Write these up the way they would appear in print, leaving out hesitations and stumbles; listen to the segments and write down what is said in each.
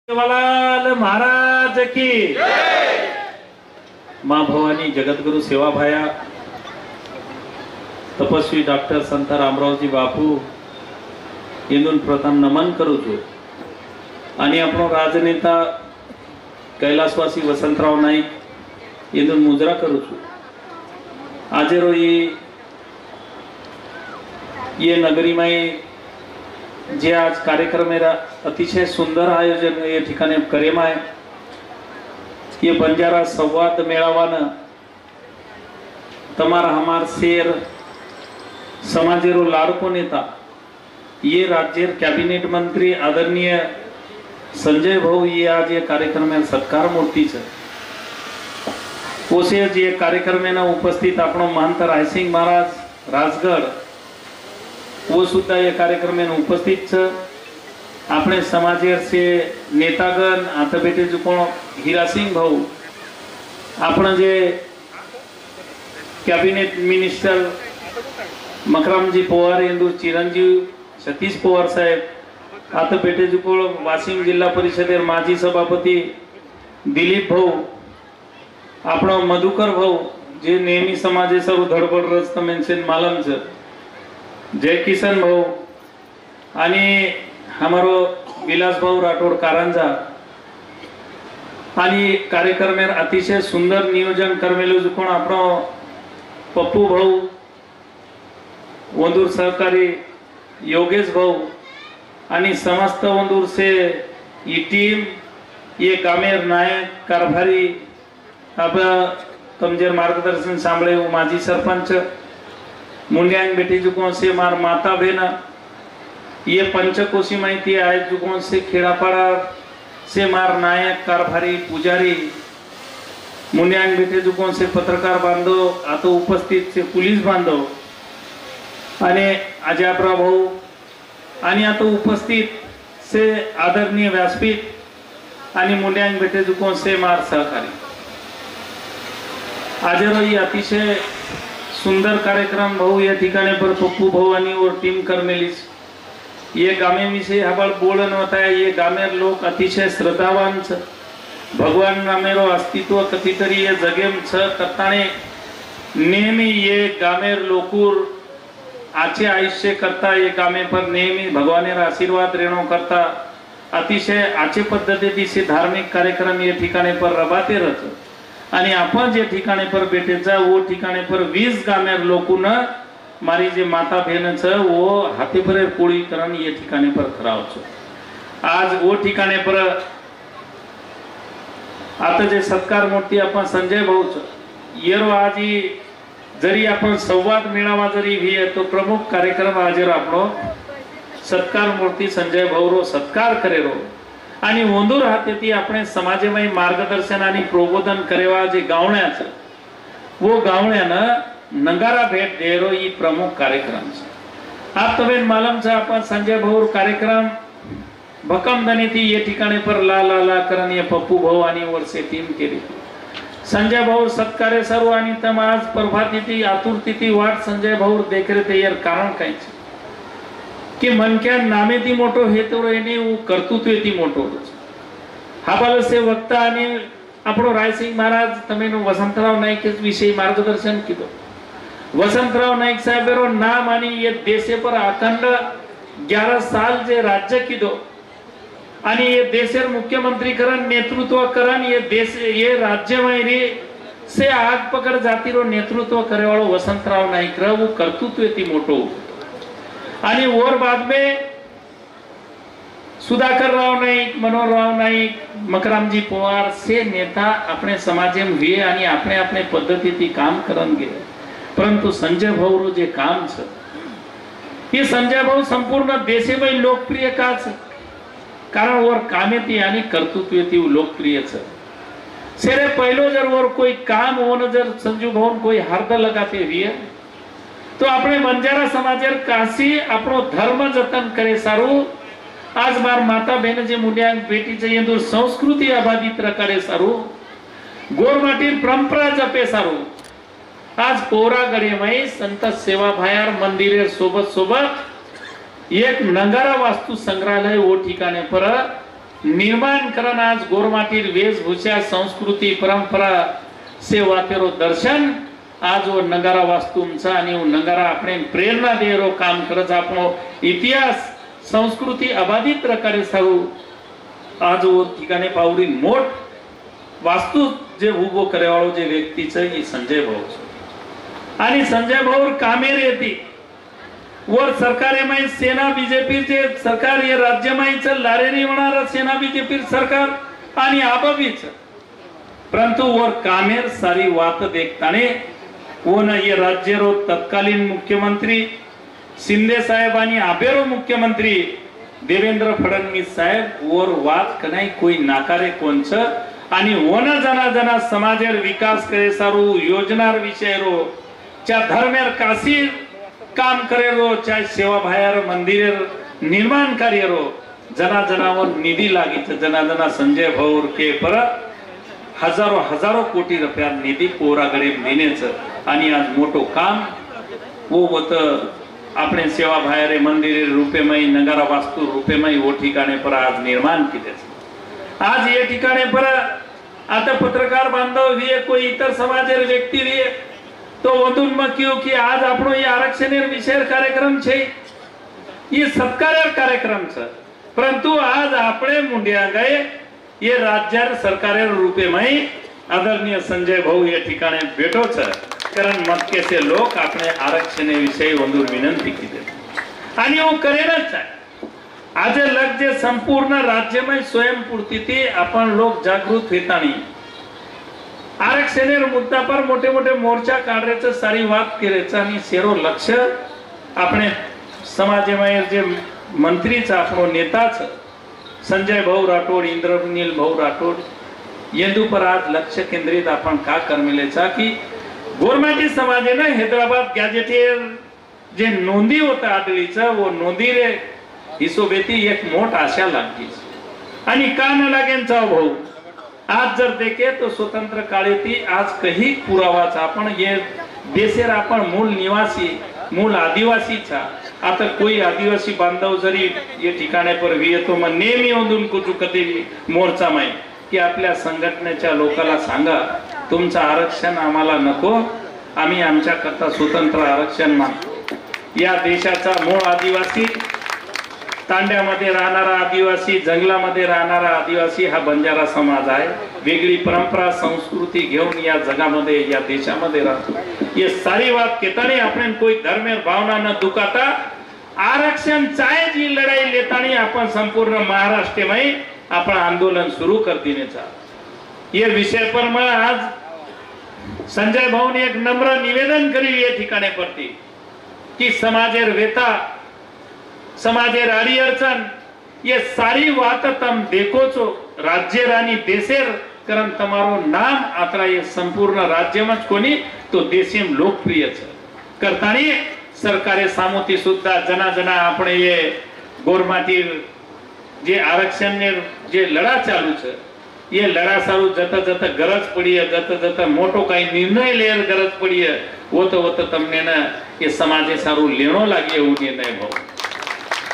सेवालाल महाराज की मां भवानी जगद्गुरु सेवाभाया तपस्वी डॉक्टर संत रामरावजी बापू येऊन प्रथम नमन करू छू आणि आपणो राजनेता कैलासवासी वसंतराव नाईक येऊन मुजरा करू छू। आज ये नगरी में जे आज कार्यक्रम मेरा अतिशय सुंदर आयोजन ये ठिकाणी करेम आहे। ये बंजारा संवाद मेळावानं तमारा हमार शेर समाजेरो लाडको नेता ये राज्य कैबिनेट मंत्री आदरणीय संजय भाऊ ये आज ये कार्यक्रम में सत्कार मूर्ति ओसे ये कार्यक्रम में उपस्थित अपनो महंत रायसिंग महाराज राजगढ़ वो सुद्धा ये कार्यक्रम में उपस्थित अपने समाजेर से नेतागण आता बेटे जो कोण हीरा सिंह भाऊ आपण जे कैबिनेट मिनिस्टर मकरामजी पवार इंदूर चिरंजीव सतीश पवार साहेब आता बेटे जो कोण वाशिम जिल्हा परिषदेर माजी सभापती दिलीप भाऊ आपण मधुकर भाऊ जे नेहमी समाजे सर्व धडपड रस्त मेन्शन मालमच जय किशन भाऊ आणि हमारो विलास भाऊ राठोड कारंजा आणि कार्यक्रम में अतिशय सुंदर नियोजन करमेलो जो कोण आपणो पप्पू भाऊ वंदूर सहकारी योगेश भाऊ आणि समस्त वंदूर से ये टीम ये कामेर नायक कारभारी आपला कमजोर मार्गदर्शन सांभळे माजी सरपंच मुंडियांग बेटी जो कौन से मार माता बहना ये पंचकोशी माहिती है जो कौन से खेड़ापाड़ा से मार नायक कारभारी पुजारी मुंडियांग बेटे जो कौन से पत्रकार बांधव आता उपस्थित से पुलिस बांधव आणि अजयप्रा भाऊ आणि आता उपस्थित से आदरणीय व्यासपीठ आणि मुंडियांग बेटे जो कौन से मार सहकारी आज ये अतिशय सुंदर कार्यक्रम भाऊ या ठिकाणी पर पप्पू भवानी और टीम करमेलीस ये गामे विषय हबळ बोलन होता है। ये गामेर लोक अतिशय श्रद्धावान छ भगवान नामेरो अस्तित्व कधीतरी ये जगेम छ करताने नेहमी ये गामेर लोकूर आचे आयुष्य करता ये गामे पर नेहमी भगवानेर आशीर्वाद रेणो करता अतिशय आचे पद्धती से धार्मिक कार्यक्रम ये ठिकाणी पर रबाते रहत आणि आपण जे ठिकाणी पर बेटेचा वो ठिकाणी पर 20 गामेर लोकून मारी जे माता बहन छ वो हाथी पर कोड़ी करन ये ठिकाणी पर खराव छ। आज वो ठिकाणी पर आता जे सत्कार मूर्ती आपण संजय भाऊ छ येरो आज जरी आपण संवाद मेळावा जरी भी है तो प्रमुख कार्यक्रम आज आपलो सत्कार मूर्ती संजय भाऊ रो सत्कार करेरो आणि वंदूर हातेती अपने समाजमय मार्गदर्शन आणि प्रबोधन करेवा जे गावण्याच वो गावण्यानं नंगारा भेट देरो ही प्रमुख कार्यक्रम आप तबेन मालूम छ अपन संजय भाऊ कार्यक्रम भकमदनी थी ये ठिकाणी पर ला ला ला करन ये पप्पू भाऊ आणि वर्षे टीम केली संजय भाऊ सत्कारे सर्व आणि तम आज प्रभाती आतुरती वाट संजय भाऊ देखरे ते यार कारण काय कि मनक्या नामे ती मोटो हे तो रेने वो कर्तृत्व ती मोटो हाबाल से वक्ता आणि आपणो रायसिंग महाराज तमेनो वसंतराव नाईक के विषय मार्गदर्शन किदो वसंतराव नाईक साहेबरो नाम आणि ये देशे पर अखंड 11 साल जे राज्य किदो आणि ये देशेर मुख्यमंत्री करन नेतृत्व करन ये देश ये राज्य में रे से आग पकड़ जाती रो नेतृत्व करे वालो वसंतराव नाईक रो वो कर्तृत्व ती मोटो आणि और बाद में सुधाकर राव नाईक मनोहर राव नाईक मकरामजी पवार से नेता अपने समाज में हुए आणि अपने अपने पद्धती ती काम करन गेले परंतु संजय भाऊ रो जे काम छ ये संजय भाऊ संपूर्ण देशे में लोकप्रिय का छ कारण और कामे ती आणि कर्तृत्व ती लोकप्रिय छ सेरे पहलो जर और कोई काम होन जर संजू भाऊ कोई हर्द लगाते हुए तो अपने बंजारा समाजेर काशी अपनो धर्म जतन करे सारू आज मार माता बहन जे मुंडियांग बेटी चे येंदूर संस्कृती अबाधित करे सारू गोरमाटीर परंपरा जपे सारू आज पोरागडे में संत सेवा भायार मंदिरे सोबत सोबत एक नंगारा वास्तु संग्रहालय वो ठिकाणे पर निर्माण करन आज गोरमाटीर वेशभूषा संस्कृति परंपरा सेवा तेरो दर्शन आज वो नगारा वास्तुंचा आणि वो नगारा આપણે પ્રેરણા દેરો કામ કરજ આપણો ઇતિહાસ સંસ્કૃતિ અબાધિત પ્રકારે સારું आज वो ठिकाणी पावडी मोठ वास्तू जे उभो करेवाळो जे व्यक्ती છે એ સંજય ભાऊ છે आणि संजय भाऊ कामेर येती वर सरकारेमाई सेना बीजेपी जे सरकार ये राज्यमाईच लारेरी होणार सेना बीजेपी सरकार आणि आबाबीच परंतु वर कामेर सारी वात देखताने ओन ये राज्यरो तत्कालीन मुख्यमंत्री शिंदे साहेब आणि आबेरो मुख्यमंत्री देवेंद्र फडणवीस साहेब वर वात कनाई कोई नाकारे कोणच आणि ओन जना जना समाजेर विकास करे सारू योजनार विषयरो च्या धर्मेर काशी काम करेरो चाहे सेवा भायर मंदिर निर्माण कार्यरो जना जनावर निधी लागित जना जना संजय भाऊ के पर हजारो हजारो कोटी रुपया निधी कोराकडे देण्याचं आणि आज मोठो काम वो होत આપણે સેવા ભાયરે મંદિરે રૂપેમય નગારા વાસ્તુ રૂપેમય वो ठिकाणे पर आज निर्माण केले आज ये ठिकाणे पर आता पत्रकार बांधव भी कोई इतर समाजेर व्यक्ती भी तो वधुन में क्यों कि आज આપણો ये आरक्षणेर विषय कार्यक्रम छे ये सत्कारेर कार्यक्रम छे परंतु आज આપણે मुंडिया गए ये राज्य सरकारेर रूपेमय आदरणीय संजय भाऊ ये ठिकाणे भेटो छे कारण मतकेसे लोक આપણે आरक्षण विषयी वंदूर विनंती केली आणि वो करेनच आहे आज लग जे संपूर्ण राज्यमय स्वयंपूर्ती आपण लोक जागृत होतानी आरक्षणेर मुद्दा पर मोठे मोठे मोर्चा काढायचं सारी बात करायचं आणि सेरो लक्ष આપણે समाजमय जे मंत्रीचा આપણો नेताच संजय भाऊ राठोड इंद्रनील भाऊ राठोड येंदू पर आज लक्ष केंद्रित आपण का करमिलेचा की गोरमाटी समाजेने हैदराबाद गॅजेटेर जे नोंदी होता आदळीचा वो नोंदी रे हिशोबेती एक मोठ आशा लागली आणि का न लागेंचा भाऊ आज जर देखे तो स्वतंत्र काळेती आज कही पुरावाचा आपण ये देशेर आपण मूल निवासी मूल आदिवासी छा आता कोई आदिवासी बांधव जरी ये ठिकाणे पर वियतो मग नेहमी ओंदून कुठू कधी मोर्चा माई की आपल्या संघटनेच्या लोकांना सांगा तुमचं आरक्षण आम्हाला नको आम्ही आमच्या करता स्वतंत्र आरक्षण मागतो या देशाचा मूळ आदिवासी तांड्यामध्ये राहणारा आदिवासी जंगलामध्ये राहणारा आदिवासी हा बंजारा समाज आहे वेगळी परंपरा संस्कृती घेऊन या जगामध्ये या देशामध्ये राहतो ये सारी बात केतानी आपण कोई धर्मेर भावना न दुखाता आरक्षण चाहे जी लढाई लेतानी आपण संपूर्ण महाराष्ट्रमय आपण आंदोलन सुरू कर देण्याचा ये विषय पर मैं आज संजय भाऊ ने एक नम्र निवेदन करी ये ठिकाणे परती कि समाजेर वेता समाजेर आड़ी अड़चन ये सारी बात तम देखो छो राज्य रानी देशेर कारण तमारो नाम आतरा ये संपूर्ण राज्य में कोनी तो देशेम लोकप्रिय छे करतानी सरकारे सामोती सुद्धा जना जना આપણે ये गोरमाटीर जे आरक्षण ने जे लड़ा चालू छे ये लड़ा सारू जता जता गरज पड़ी है जता जता मोटो कई निर्णय लेर गरज पड़ी है वो तो तमने ना ये समाजे सारू लेनो लागे એવું निर्णय भाऊ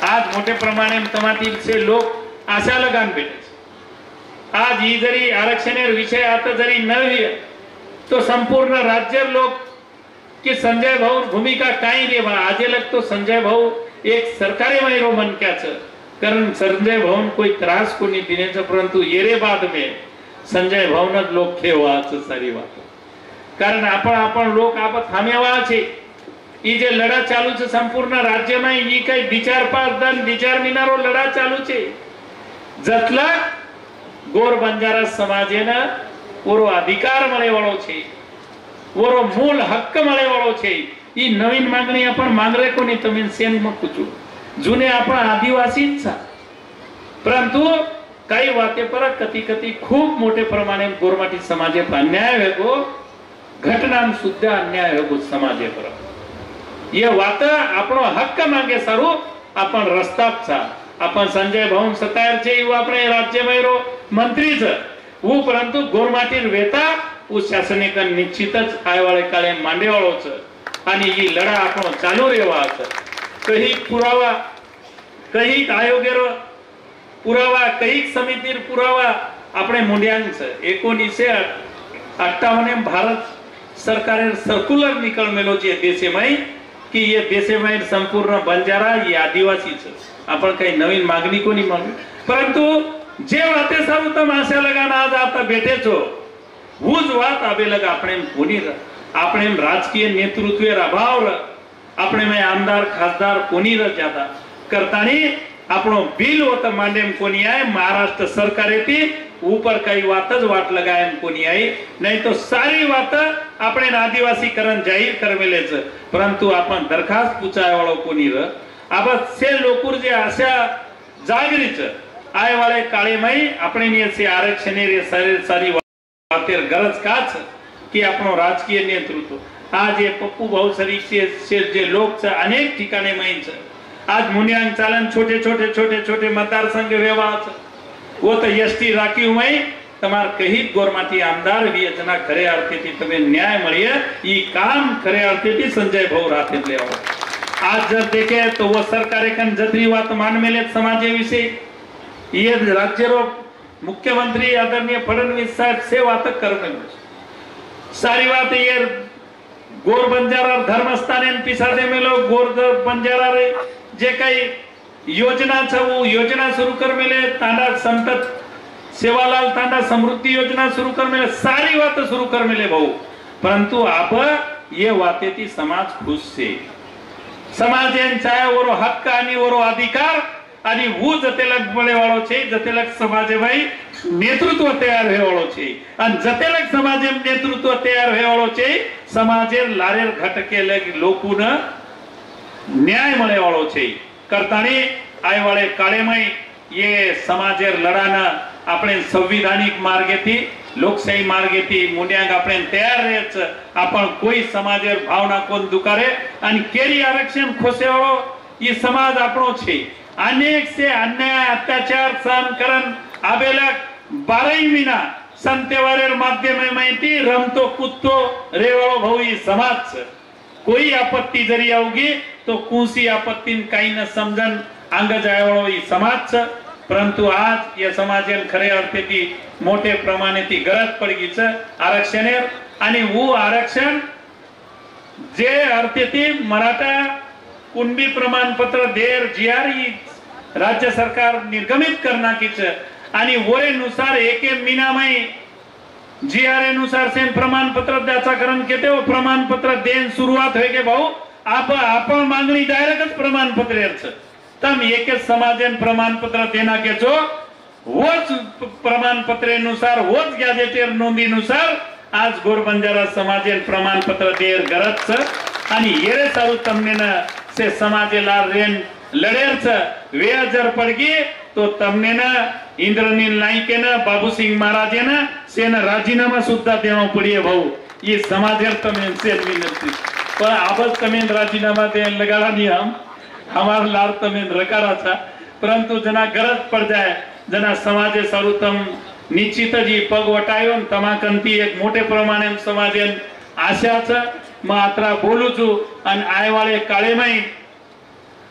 आज मोटे प्रमाणे तमातील से लोक आशा लगान भेटे आज ही जरी आरक्षणेर विषय आता जरी न हुए तो संपूर्ण राज्य लोक कि संजय भाऊ भूमिका काही रेवा आजे लग तो संजय भाऊ एक सरकारी महिरो मन क्या छ कारण संजय भाऊ कोई त्रास को नहीं देने परंतु येरे बाद में संजय भाऊ न लोक खेवाच सारी बात कारण आपण लोक आप थामेवा छे ई जे लड़ा चालू छे संपूर्ण राज्य में ई कई विचार पारदान विचार मिनारो लड़ा चालू छे जतला गोर बंजारा समाजेना ओरो अधिकार मळे वाळो छे ओरो मूल हक्क मळे वाळो छे ई नवीन मागणी आपण मांगरे कोनी तमिन सेन म पूछू जुने आपण आदिवासी छा परंतु काही वाते पर कती कती खूप मोठे प्रमाणे गोरमाटी समाजे पर अन्याय होगो घटना सुद्धा अन्याय होगो समाजे पर ये वात आपणो हक्क मांगे सारू आपण रस्ताच छा आपण संजय भाऊ सतायर छे यू આપણે राज्यमयरो मंत्री छ वो परंतु गोरमाटीर वेता वो शासनिक निश्चितच आयवाळे काळे मांडेवाळो छ आणि ही लढा आपण चालू रेवा छ कही पुरावा कही आयोगेरो पुरावा कैक समितीर पुरावा આપણે મૂંડ્યાંગ છે 1958 भारत सरकारे सर्कुलर निकळमेलो जे देशेमाई की ये देशेमाई संपूर्ण बंजारा ये आदिवासी छे आपण काही नवीन मागणी कोणी म्हणू परंतु जे वाते सारू तम आशा लगाना आज आता बेटे छो हुज वात आबे लगा આપણે કોની આપણે राजकीय नेतृत्व अभाव આપણે में आमदार खासदार कोणी र ज्यादा करतानी આપણો बिल होत मांडेम कोणी आहे महाराष्ट्र सरकारे ती ऊपर काही वातच वाट लगायम कोणी आहे नाही तो सारी वात આપણે आदिवासीकरण जाहीर करवेले छ परंतु आपण दरखास्त पूछाय वाळो कोणी र आबा से लोकुर जे आशा जागरी छ आय वाले काळे मई આપણે ની से आरक्षण रे सारी वातेर गरज का छ की આપણો राजकीय नेतृत्व आज ये पप्पू भाऊसरी से जे लोक छ अनेक ठिकाणे मई छ आज मुनियांग चालन छोटे छोटे छोटे छोटे मतदार संघ व्यवहार छ वो तो एसटी राखी हुई तमार कही गोरमाटी आमदार भी इतना खरे अर्थे थी तमे न्याय मळिए ई काम खरे अर्थे थी संजय भाऊ राथे ले आओ आज जब देखे तो वो सरकारे कन जतरी बात मान मेले समाजे विषय ये राज्य रो मुख्यमंत्री आदरणीय फडणवीस साहब से बात करने सारी बात ये गोर बंजारा धर्मस्थान पिसादे में लोग गोर बंजारा रे जे काही योजना छ वो योजना शुरू कर मेले तांडा संत सेवालाल तांडा समृद्धि योजना शुरू कर मेले सारी बात शुरू कर मेले भाऊ परंतु आप ये वाते थी समाज खुश से समाज चाहे वो हक्क आणि वो अधिकार आणि वो जतेलक बळे वाळो छे जतेलक समाजे भाई नेतृत्व तयार हे वाळो छे आणि जतेलक समाजे नेतृत्व तयार हे वाळो छे समाजे लारेर घटके लगी लोकुन न्याय मळे वाळो छे करतानी आय वाले काळेमय ये समाजेर लढाना આપણે संविधानिक मार्गेથી लोकशाही मार्गेથી मुंड्यांग આપણે तयार રહેच आपण કોઈ समाजेर भावना कोण दुकारे आणि केरी आरक्षण खोसेवाळो ई समाज આપણો છે अनेक से अन्याय अत्याचार सहन करन आबेला 12 महीना संतेवारेर माध्यमे माहिती रमतो कुत्तो रेवाळो भाऊ ई समाज છે कोई आपत्ती जरी आवगी तो कुसी आपत्तीन काही न समजन अंग जायवाळो ई समाज छ परंतु आज ये समाजेन खरे अर्थे ती मोठे प्रमाणे ती गरज पडगी छ आरक्षणेर आणि वो आरक्षण जे अर्थे ती मराठा कुणबी प्रमाणपत्र देर जीआरई राज्य सरकार निर्गमित करना की छ आणि वरे नुसार एक महिनामय जीआरए नुसार सेन प्रमाणपत्र द्याचा करण केते वो प्रमाणपत्र देन सुरुवात होय के भाऊ आपण मागणी डायरेक्टच प्रमाणपत्रेर छ तम एक समाजेन प्रमाणपत्र देना के जो वोच प्रमाणपत्रेनुसार वोच गॅजेटेर नोंदीनुसार आज गोरबंजारा समाजेन प्रमाणपत्र देर गरज छ आणि येरे सारू तमने न से समाजेला रेन लढेर छ वे जर पडगी तो तमने न इंद्रनील नाईके न बाबू सिंह महाराजे न सेन राजीनामा सुद्धा देवा पडिए भाऊ ये समाजेर तमे से विनंती पर आबज तमे राजीनामा दे लगाड़ा नहीं हमार लार तमे रकारा था परंतु जना गरज पड़ जाए जना समाजे सारूतम निश्चित जी पग वटायो तमाकंती एक मोठे प्रमाणे समाजेन आशा छ मात्रा बोलू छु आणि आयवाळे काळेमय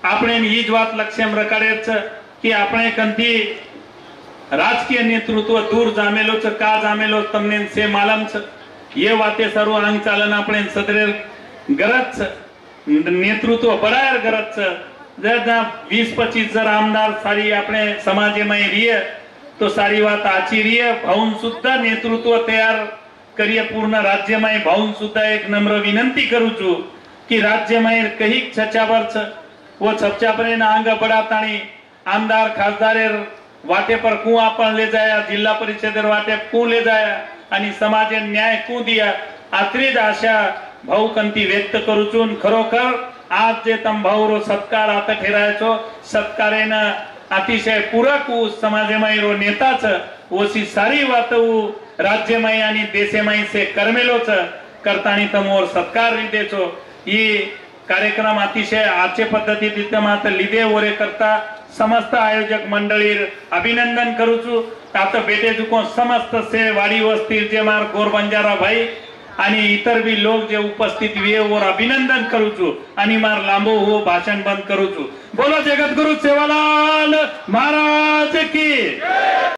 આપણે ઈ જ વાત લક્ષ્યમ રકાડે છે કે આપણે કંથી राजकीय नेतृत्व दूर जामेलो छ का जामेलो तमने से मालूम छ ये वाते सर्व अंग चालन આપણે સદરે गरज छ नेतृत्व बराबर गरज छ जर 20-25 जर आमदार सारी આપણે समाजेમાં રીએ तो सारी बात आची રીએ भाऊन सुद्धा नेतृत्व तयार करिए पूर्ण राज्यમાં भाऊन सुद्धा एक नम्र विनंती करू छु की राज्यમાં कही छचावर छ वो छपचापरे ना अंग पडाताणी आमदार खासदारे वाटे पर कु आपण ले जाया जिल्हा परिषदेर वाटे कु ले जाया आणि समाजे न्याय कु दिया आत्रीज आशा भाऊ कंती व्यक्त करू छून खरोखर आज जे तम भाऊरो सत्कार आता ठेरायचो सत्कारेन अतिशय पूरक समाजेमय रो नेता छ ओसी सारी वात राज्यमय आणि देशमय से करमेलो छ करतानी तमोर सत्कार रीते छो ई कार्यक्रम अतिशय आचे पद्धती मात्र लिदे ओरे करता समस्त आयोजक मंडळीर अभिनंदन करू छु आता बेटे जुको समस्त से वाडी वस्ती जे मार गोरबंजारा भाई आणि इतर भी लोग जे उपस्थित हुए और अभिनंदन करू छु आणि मार लांबो हो भाषण बंद करू छु। बोलो जगतगुरु सेवालाल महाराज की।